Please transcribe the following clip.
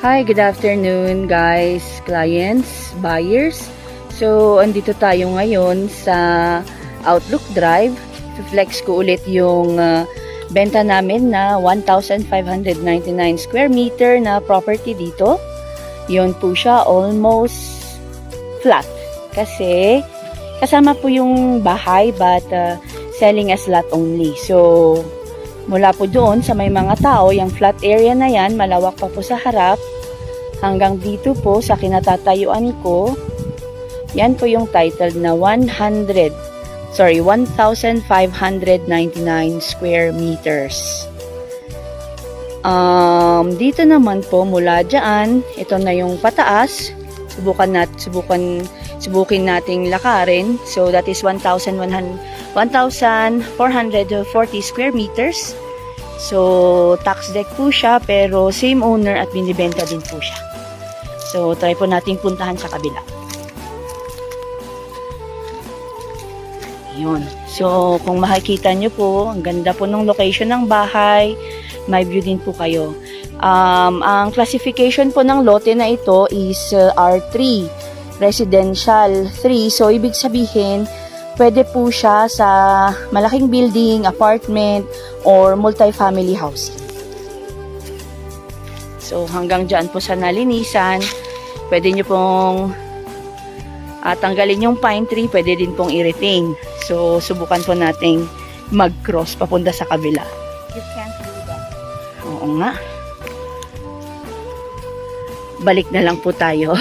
Hi, good afternoon guys, clients, buyers. So, andito tayo ngayon sa Outlook Drive. Flex ko ulit yung benta namin na 1,599 square meter na property dito. Yun po siya, almost flat. Kasi, kasama po yung bahay but selling as lot only. So, mula po doon sa may mga tao, yung flat area na yan, malawak pa po sa harap. Hanggang dito po sa kinatatayuan ko, yan po yung title na 1,599 square meters. Dito naman po mula dyan, ito na yung pataas. Subukin nating lakarin. So that is 1,440 square meters. So tax deck po siya pero same owner at binibenta din po siya. So try po nating puntahan sa kabila. Yun. So kung makikita nyo po, ang ganda po ng location ng bahay. May view din po kayo. Ang classification po ng lote na ito is R3, Residential 3. So, ibig sabihin, pwede po siya sa malaking building, apartment, or multi-family housing. So, hanggang dyan po sa nalinisan, pwede nyo pong tanggalin yung pine tree, pwede din pong i-retain. So, subukan po nating mag-cross papunta sa kabila. You can't do that. Oo nga. Balik na lang po tayo.